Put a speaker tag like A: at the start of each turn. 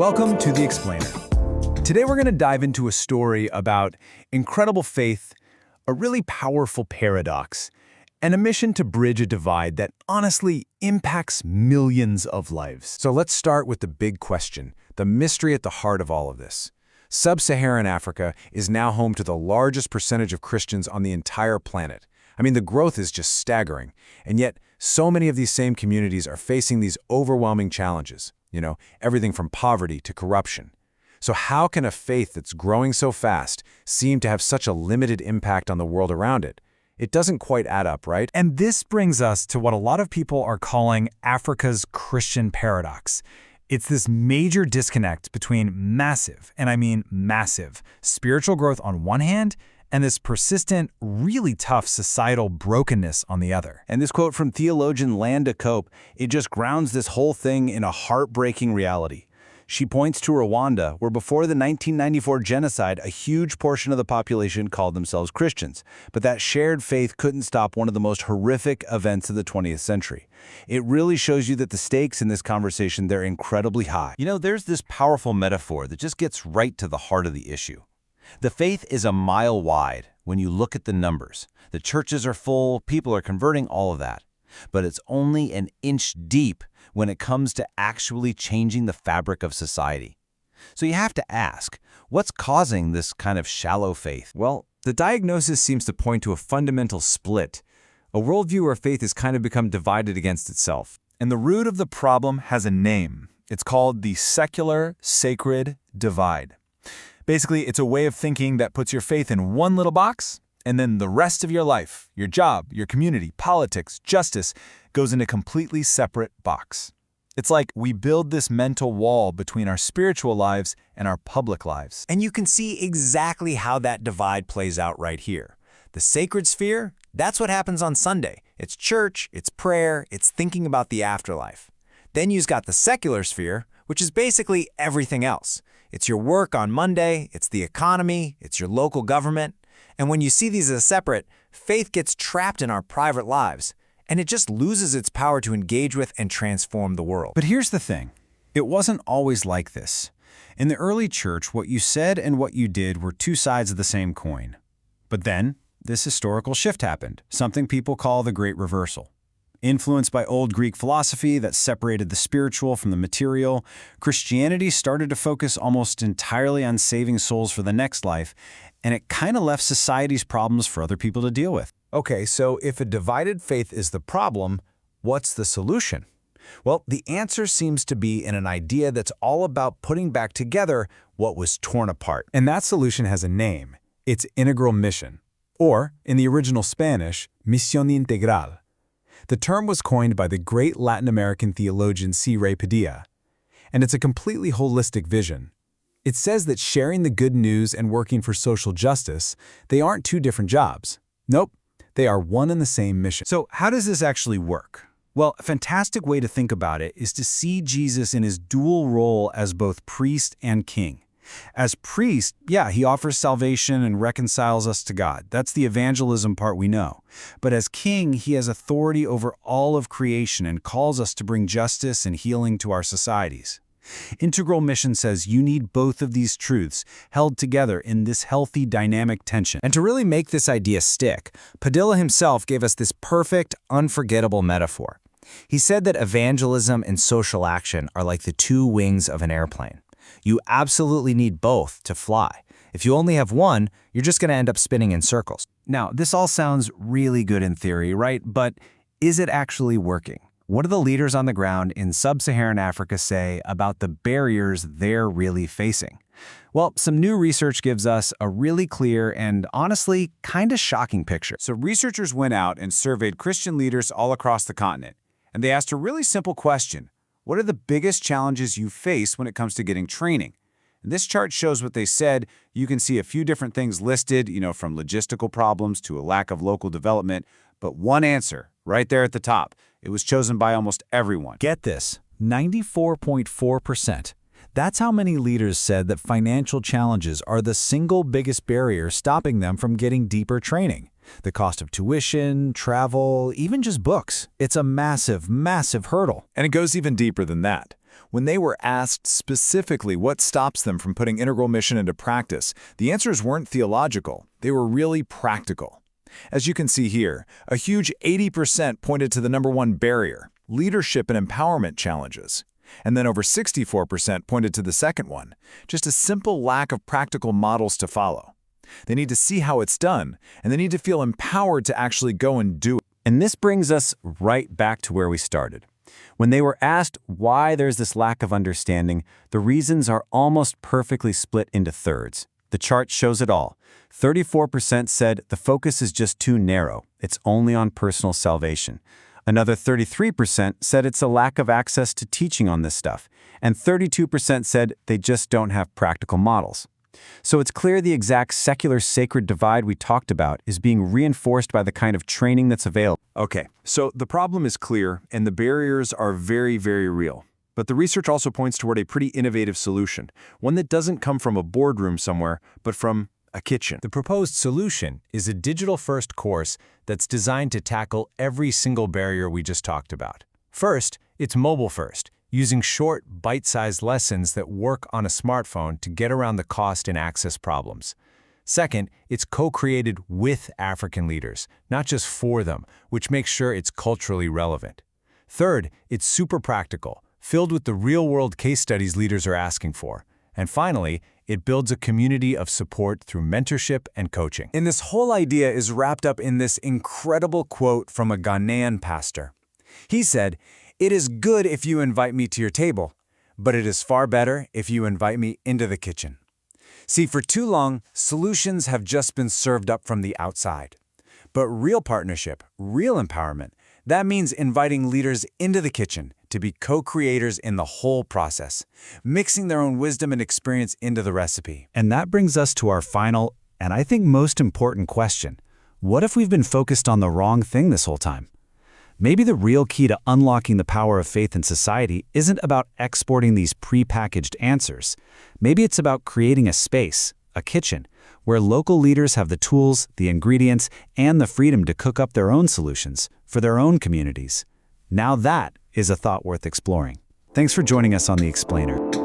A: Welcome to The Explainer. Today we're going to dive into a story about incredible faith, a really powerful paradox, and a mission to bridge a divide that honestly impacts millions of lives. So let's start with the big question, the mystery at the heart of all of this. Sub-Saharan Africa is now home to the largest percentage of Christians on the entire planet. I mean, the growth is just staggering, and yet so many of these same communities are facing these overwhelming challenges. Everything from poverty to corruption. So how can a faith that's growing so fast seem to have such a limited impact on the world around it? It doesn't quite add up, right?
B: And this brings us to what a lot of people are calling Africa's Christian paradox. It's this major disconnect between massive, and I mean massive, spiritual growth on one hand, and this persistent, really tough societal brokenness on the other.
A: And this quote from theologian Landa Cope, it just grounds this whole thing in a heartbreaking reality. She points to Rwanda, where before the 1994 genocide, a huge portion of the population called themselves Christians. But that shared faith couldn't stop one of the most horrific events of the 20th century. It really shows you that the stakes in this conversation, they're incredibly high.
C: There's this powerful metaphor that just gets right to the heart of the issue. The faith is a mile wide when you look at the numbers. The churches are full, people are converting, all of that. But it's only an inch deep when it comes to actually changing the fabric of society. So you have to ask, what's causing this kind of shallow faith?
A: Well, the diagnosis seems to point to a fundamental split, a worldview where faith has kind of become divided against itself.
B: And the root of the problem has a name. It's called the secular-sacred divide. Basically, it's a way of thinking that puts your faith in one little box, and then the rest of your life, your job, your community, politics, justice, goes in a completely separate box. It's like we build this mental wall between our spiritual lives and our public lives.
D: And you can see exactly how that divide plays out right here. The sacred sphere, that's what happens on Sunday. It's church, it's prayer, it's thinking about the afterlife. Then you've got the secular sphere, which is basically everything else. It's your work on Monday, it's the economy, it's your local government. And when you see these as separate, faith gets trapped in our private lives, and it just loses its power to engage with and transform the world.
B: But here's the thing. It wasn't always like this. In the early church, what you said and what you did were two sides of the same coin. But then, this historical shift happened, something people call the Great Reversal. Influenced by old Greek philosophy that separated the spiritual from the material, Christianity started to focus almost entirely on saving souls for the next life, and it kind of left society's problems for other people to deal with.
A: Okay, so if a divided faith is the problem, what's the solution? Well, the answer seems to be in an idea that's all about putting back together what was torn apart.
B: And that solution has a name. It's integral mission, or, in the original Spanish, misión integral. The term was coined by the great Latin American theologian C. Ray Padilla, and it's a completely holistic vision. It says that sharing the good news and working for social justice, they aren't two different jobs. Nope, they are one and the same mission. So how does this actually work? Well, a fantastic way to think about it is to see Jesus in his dual role as both priest and king. As priest, he offers salvation and reconciles us to God. That's the evangelism part we know. But as king, he has authority over all of creation and calls us to bring justice and healing to our societies. Integral mission says you need both of these truths held together in this healthy, dynamic tension.
D: And to really make this idea stick, Padilla himself gave us this perfect, unforgettable metaphor. He said that evangelism and social action are like the two wings of an airplane. You absolutely need both to fly. If you only have one, you're just going to end up spinning in circles.
B: Now, this all sounds really good in theory, right? But is it actually working? What do the leaders on the ground in sub-Saharan Africa say about the barriers they're really facing? Well, some new research gives us a really clear and honestly kind of shocking picture.
A: So researchers went out and surveyed Christian leaders all across the continent, and they asked a really simple question. What are the biggest challenges you face when it comes to getting training? And this chart shows what they said. You can see a few different things listed, from logistical problems to a lack of local development, but one answer right there at the top. It was chosen by almost everyone.
B: Get this, 94.4%. That's how many leaders said that financial challenges are the single biggest barrier stopping them from getting deeper training. The cost of tuition, travel, even just books. It's a massive, massive hurdle.
A: And it goes even deeper than that.
B: When they were asked specifically what stops them from putting integral mission into practice, the answers weren't theological, they were really practical. As you can see here, a huge 80% pointed to the number one barrier, leadership and empowerment challenges. And then over 64% pointed to the second one, just a simple lack of practical models to follow. They need to see how it's done, and they need to feel empowered to actually go and do it.
D: And this brings us right back to where we started. When they were asked why there's this lack of understanding, the reasons are almost perfectly split into thirds. The chart shows it all. 34% said the focus is just too narrow. It's only on personal salvation. Another 33% said it's a lack of access to teaching on this stuff. And 32% said they just don't have practical models. So it's clear the exact secular-sacred divide we talked about is being reinforced by the kind of training that's available.
A: Okay, so the problem is clear, and the barriers are very, very real. But the research also points toward a pretty innovative solution, one that doesn't come from a boardroom somewhere, but from a kitchen.
B: The proposed solution is a digital-first course that's designed to tackle every single barrier we just talked about. First, it's mobile-first, using short, bite-sized lessons that work on a smartphone to get around the cost and access problems. Second, it's co-created with African leaders, not just for them, which makes sure it's culturally relevant. Third, it's super practical, filled with the real-world case studies leaders are asking for. And finally, it builds a community of support through mentorship and coaching. And this whole idea is wrapped up in this incredible quote from a Ghanaian pastor. He said, "It is good if you invite me to your table, but it is far better if you invite me into the kitchen." See, for too long, solutions have just been served up from the outside. But real partnership, real empowerment, that means inviting leaders into the kitchen to be co-creators in the whole process, mixing their own wisdom and experience into the recipe.
D: And that brings us to our final, and I think most important question. What if we've been focused on the wrong thing this whole time? Maybe the real key to unlocking the power of faith in society isn't about exporting these pre-packaged answers. Maybe it's about creating a space, a kitchen, where local leaders have the tools, the ingredients, and the freedom to cook up their own solutions for their own communities. Now that is a thought worth exploring. Thanks for joining us on The Explainer.